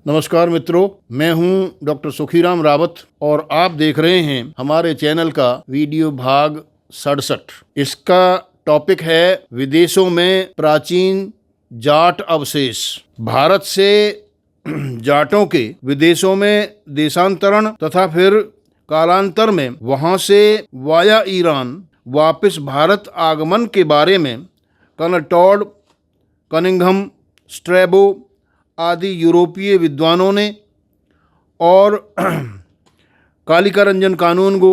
नमस्कार मित्रों, मैं हूं डॉक्टर सुखीराम रावत और आप देख रहे हैं हमारे चैनल का वीडियो भाग 67। इसका टॉपिक है विदेशों में प्राचीन जाट अवशेष। भारत से जाटों के विदेशों में देशांतरण तथा फिर कालांतर में वहां से वाया ईरान वापस भारत आगमन के बारे में कर्नल टॉड, कनिंघम, स्ट्रैबो आदि यूरोपीय विद्वानों ने और कालिका रंजन कानूनगो,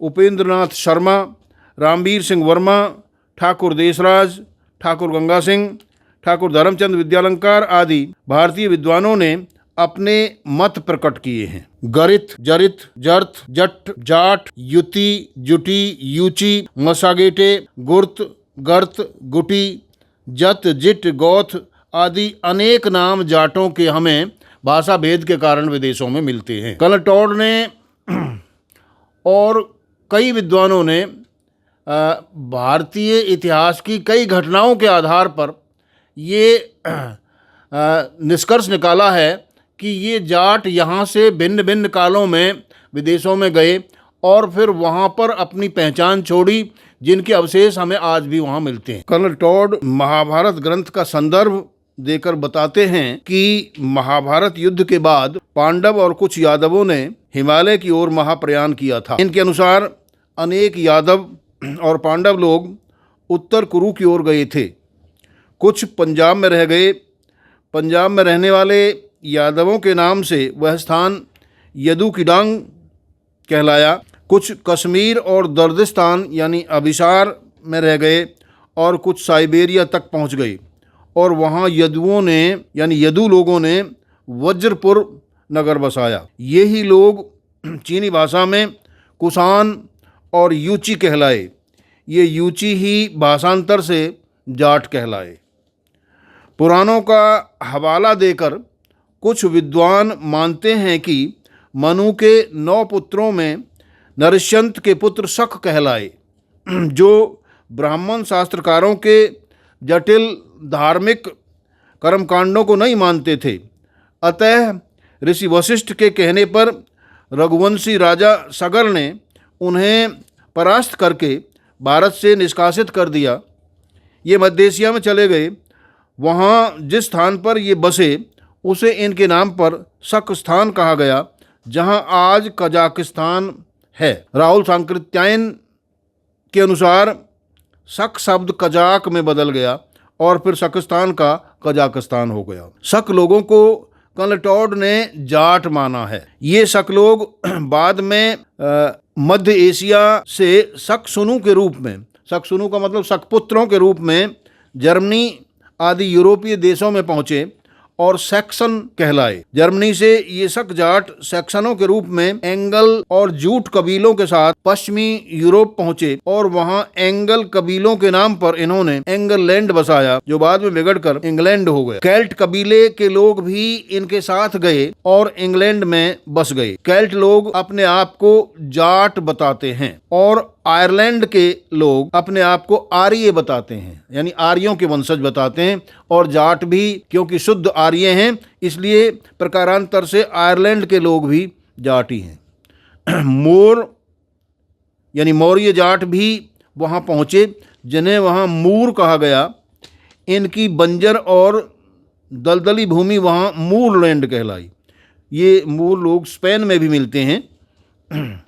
उपेंद्र नाथ शर्मा, रामवीर सिंह वर्मा, ठाकुर देशराज, ठाकुर गंगा सिंह, ठाकुर धर्मचंद विद्यालंकार आदि भारतीय विद्वानों ने अपने मत प्रकट किए हैं। गरित, जरित, जर्थ, जट, जाट, युति, जुटी, यूची, मसागेटे, गुर्त, गर्त, गुटी, जत, जिट, गौथ आदि अनेक नाम जाटों के हमें भाषा भेद के कारण विदेशों में मिलते हैं। कर्नल टॉड ने और कई विद्वानों ने भारतीय इतिहास की कई घटनाओं के आधार पर ये निष्कर्ष निकाला है कि ये जाट यहाँ से भिन्न भिन्न कालों में विदेशों में गए और फिर वहाँ पर अपनी पहचान छोड़ी, जिनके अवशेष हमें आज भी वहाँ मिलते हैं। कर्नल टॉड महाभारत ग्रंथ का संदर्भ देकर बताते हैं कि महाभारत युद्ध के बाद पांडव और कुछ यादवों ने हिमालय की ओर महाप्रयाण किया था। इनके अनुसार अनेक यादव और पांडव लोग उत्तर कुरु की ओर गए थे। कुछ पंजाब में रह गए। पंजाब में रहने वाले यादवों के नाम से वह स्थान यदुकिडांग कहलाया। कुछ कश्मीर और दर्दिस्तान यानी अभिसार में रह गए और कुछ साइबेरिया तक पहुंच गए और वहाँ यदुओं ने यानी यदु लोगों ने वज्रपुर नगर बसाया। यही लोग चीनी भाषा में कुषाण और यूची कहलाए। ये यूची ही भाषांतर से जाट कहलाए। पुराणों का हवाला देकर कुछ विद्वान मानते हैं कि मनु के 9 पुत्रों में नरश्यंत के पुत्र शक कहलाए, जो ब्राह्मण शास्त्रकारों के जटिल धार्मिक कर्मकांडों को नहीं मानते थे। अतः ऋषि वशिष्ठ के कहने पर रघुवंशी राजा सगर ने उन्हें परास्त करके भारत से निष्कासित कर दिया। ये मध्य एशिया में चले गए। वहाँ जिस स्थान पर ये बसे उसे इनके नाम पर शक स्थान कहा गया, जहाँ आज कजाकिस्तान है। राहुल सांकृत्यायन के अनुसार शक शब्द कजाक में बदल गया और फिर शकिस्तान का कजाकिस्तान हो गया। शक लोगों को कर्नल टॉड ने जाट माना है। ये शक लोग बाद में मध्य एशिया से शकसुनु के रूप में, शकसुनु का मतलब शकपुत्रों के रूप में, जर्मनी आदि यूरोपीय देशों में पहुँचे और सैक्सन कहलाए। जर्मनी से ये शक जाट सैक्सनों के रूप में एंगल और जूट कबीलों के साथ पश्चिमी यूरोप पहुंचे और वहां एंगल कबीलों के नाम पर इन्होंने एंगललैंड बसाया, जो बाद में बिगड़कर इंग्लैंड हो गया। केल्ट कबीले के लोग भी इनके साथ गए और इंग्लैंड में बस गए। केल्ट लोग अपने आप को जाट बताते हैं और आयरलैंड के लोग अपने आप को आर्य बताते हैं, यानी आर्यों के वंशज बताते हैं। और जाट भी क्योंकि शुद्ध आर्य हैं, इसलिए प्रकारांतर से आयरलैंड के लोग भी जाटी हैं। मोर यानी मौर्य जाट भी वहाँ पहुँचे, जिन्हें वहाँ मूर कहा गया। इनकी बंजर और दलदली भूमि वहाँ मूरलैंड कहलाई। ये मूर लोग स्पेन में भी मिलते हैं।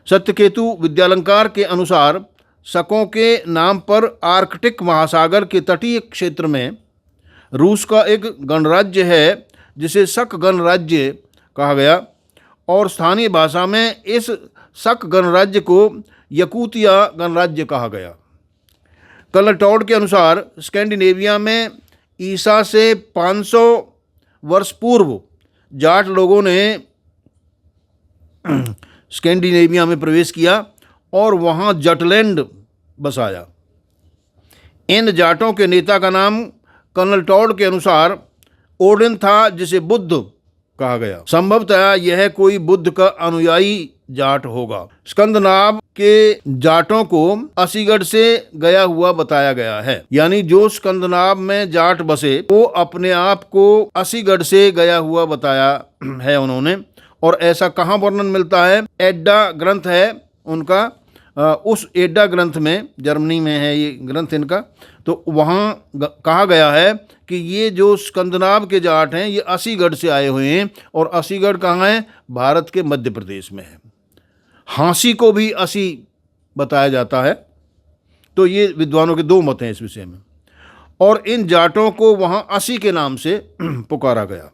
सत्यकेतु विद्यालंकार के अनुसार शकों के नाम पर आर्कटिक महासागर के तटीय क्षेत्र में रूस का एक गणराज्य है, जिसे शक गणराज्य कहा गया और स्थानीय भाषा में इस शक गणराज्य को यकूतिया गणराज्य कहा गया। कर्नल टॉड के अनुसार स्कैंडिनेविया में ईसा से 500 वर्ष पूर्व जाट लोगों ने स्कैंडिनेविया में प्रवेश किया और वहाँ जटलैंड बसाया। इन जाटों के नेता का नाम कर्नल टॉड के अनुसार ओडिन था, जिसे बुद्ध कहा गया। संभवतः यह कोई बुद्ध का अनुयायी जाट होगा। स्कंदनाव के जाटों को असीगढ़ से गया हुआ बताया गया है, यानी जो स्कंदनाव में जाट बसे वो अपने आप को असीगढ़ से गया हुआ बताया है उन्होंने। और ऐसा कहाँ वर्णन मिलता है? एड्डा ग्रंथ है उनका, उस एड्डा ग्रंथ में, जर्मनी में है ये ग्रंथ इनका, तो वहाँ कहा गया है कि ये जो स्कंदनाव के जाट हैं ये असीगढ़ से आए हुए हैं। और असीगढ़ कहाँ है? भारत के मध्य प्रदेश में है। हाँसी को भी असी बताया जाता है। तो ये विद्वानों के दो मत हैं इस विषय में। और इन जाटों को वहाँ असी के नाम से पुकारा गया।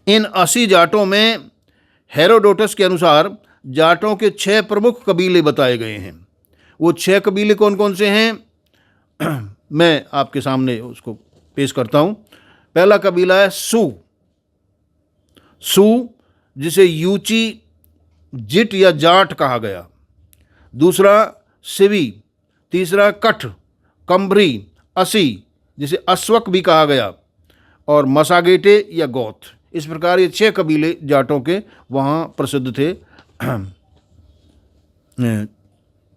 इन असी जाटों में हेरोडोटस के अनुसार जाटों के 6 प्रमुख कबीले बताए गए हैं। वो 6 कबीले कौन कौन से हैं मैं आपके सामने उसको पेश करता हूँ। पहला कबीला है सू, जिसे यूची, जिट या जाट कहा गया। दूसरा सिवी, तीसरा कठ, कंभरी, असी जिसे अश्वक भी कहा गया, और मसागेटे या गौथ। इस प्रकार ये 6 कबीले जाटों के वहाँ प्रसिद्ध थे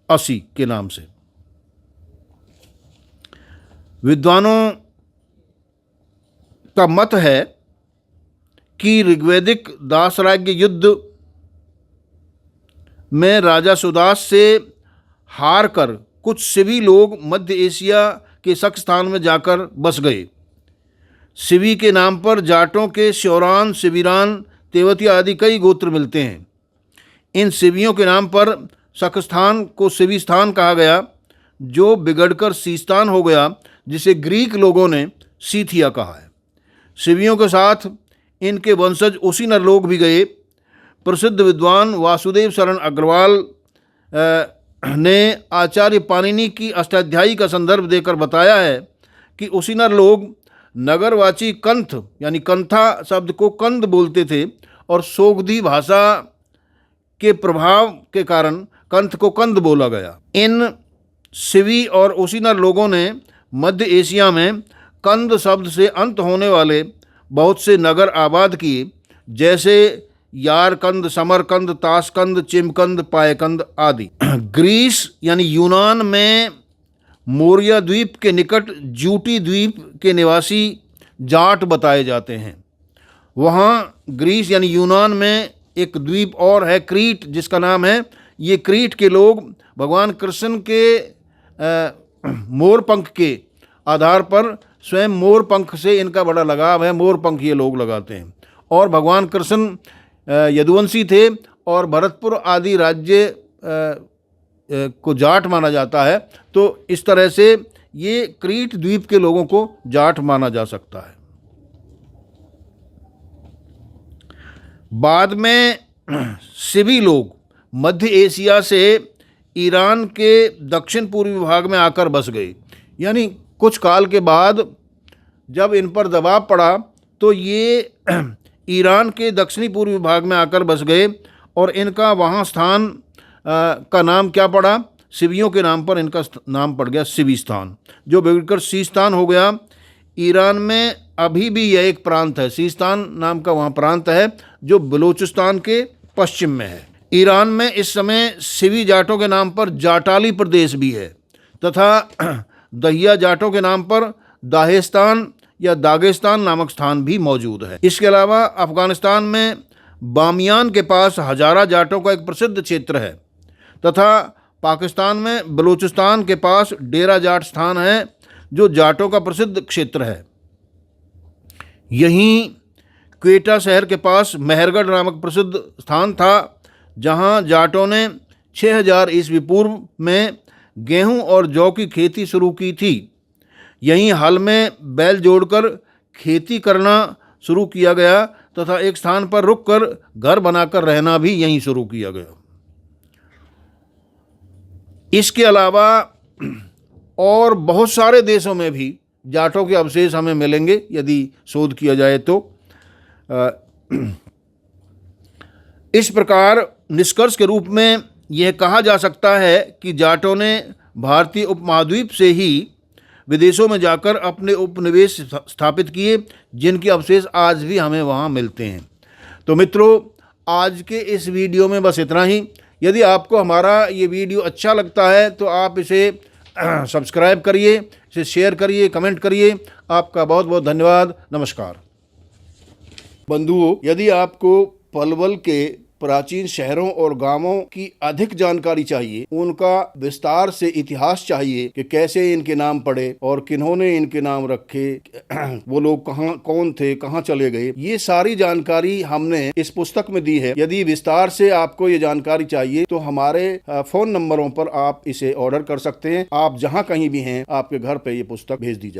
असी के नाम से। विद्वानों का मत है कि ऋग्वैदिक दासराज्य युद्ध में राजा सुदास से हार कर कुछ सिवी लोग मध्य एशिया के शक में जाकर बस गए। सिवी के नाम पर जाटों के श्योरान, सिविरान, तेवतिया आदि कई गोत्र मिलते हैं। इन सिवियों के नाम पर शकस्थान को सिविस्तान कहा गया, जो बिगड़कर सीस्तान हो गया, जिसे ग्रीक लोगों ने सीथिया कहा है। सिवियों के साथ इनके वंशज उसी नरलोक भी गए। प्रसिद्ध विद्वान वासुदेव शरण अग्रवाल ने आचार्य पाणिनि की अष्टाध्यायी का संदर्भ देकर बताया है कि उसी नरलोक नगरवाची कंथ यानी कंथा शब्द को कंद बोलते थे, और सोगधी भाषा के प्रभाव के कारण कंथ को कंद बोला गया। इन सिवी और उसीनर लोगों ने मध्य एशिया में कंद शब्द से अंत होने वाले बहुत से नगर आबाद किए, जैसे यारकंद, समरकंद, ताशकंद, चिमकंद, पायकंद आदि। ग्रीस यानी यूनान में मोरिया द्वीप के निकट जूटी द्वीप के निवासी जाट बताए जाते हैं। वहाँ ग्रीस यानी यूनान में एक द्वीप और है क्रीट, जिसका नाम है। ये क्रीट के लोग भगवान कृष्ण के मोर पंख के आधार पर स्वयं मोर पंख से इनका बड़ा लगाव है। मोर पंख ये लोग लगाते हैं। और भगवान कृष्ण यदुवंशी थे और भरतपुर आदि राज्य को जाट माना जाता है। तो इस तरह से ये क्रीट द्वीप के लोगों को जाट माना जा सकता है। बाद में सिवी लोग मध्य एशिया से ईरान के दक्षिण पूर्वी भाग में आकर बस गए। यानी कुछ काल के बाद जब इन पर दबाव पड़ा तो ये ईरान के दक्षिणी पूर्वी भाग में आकर बस गए, और इनका वहाँ स्थान का नाम क्या पड़ा? सिवियों के नाम पर इनका नाम पड़ गया सिविस्तान, जो बिगड़कर सीस्तान हो गया। ईरान में अभी भी यह एक प्रांत है, सीस्तान नाम का वहाँ प्रांत है, जो बलूचिस्तान के पश्चिम में है। ईरान में इस समय सिवी जाटों के नाम पर जाटाली प्रदेश भी है, तथा दहिया जाटों के नाम पर दाहेस्तान या दागेस्तान नामक स्थान भी मौजूद है। इसके अलावा अफगानिस्तान में बामियान के पास हजारा जाटों का एक प्रसिद्ध क्षेत्र है, तथा पाकिस्तान में बलूचिस्तान के पास डेरा जाट स्थान है, जो जाटों का प्रसिद्ध क्षेत्र है। यहीं क्वेटा शहर के पास मेहरगढ़ नामक प्रसिद्ध स्थान था, जहां जाटों ने 6000 ईस्वी पूर्व में गेहूं और जौ की खेती शुरू की थी। यहीं हल में बैल जोड़कर खेती करना शुरू किया गया, तथा एक स्थान पर रुककर घर बनाकर रहना भी यहीं शुरू किया गया। इसके अलावा और बहुत सारे देशों में भी जाटों के अवशेष हमें मिलेंगे यदि शोध किया जाए तो। इस प्रकार निष्कर्ष के रूप में यह कहा जा सकता है कि जाटों ने भारतीय उपमहाद्वीप से ही विदेशों में जाकर अपने उपनिवेश स्थापित किए, जिनके अवशेष आज भी हमें वहाँ मिलते हैं। तो मित्रों, आज के इस वीडियो में बस इतना ही। यदि आपको हमारा ये वीडियो अच्छा लगता है तो आप इसे सब्सक्राइब करिए, इसे शेयर करिए, कमेंट करिए। आपका बहुत बहुत धन्यवाद। नमस्कार। बंधुओं, यदि आपको पलवल के प्राचीन शहरों और गांवों की अधिक जानकारी चाहिए, उनका विस्तार से इतिहास चाहिए कि कैसे इनके नाम पड़े और किन्होंने इनके नाम रखे, वो लोग कहाँ कौन थे, कहाँ चले गए, ये सारी जानकारी हमने इस पुस्तक में दी है। यदि विस्तार से आपको ये जानकारी चाहिए तो हमारे फोन नंबरों पर आप इसे ऑर्डर कर सकते हैं। आप जहाँ कहीं भी हैं, आपके घर पे ये पुस्तक भेज दी जाए।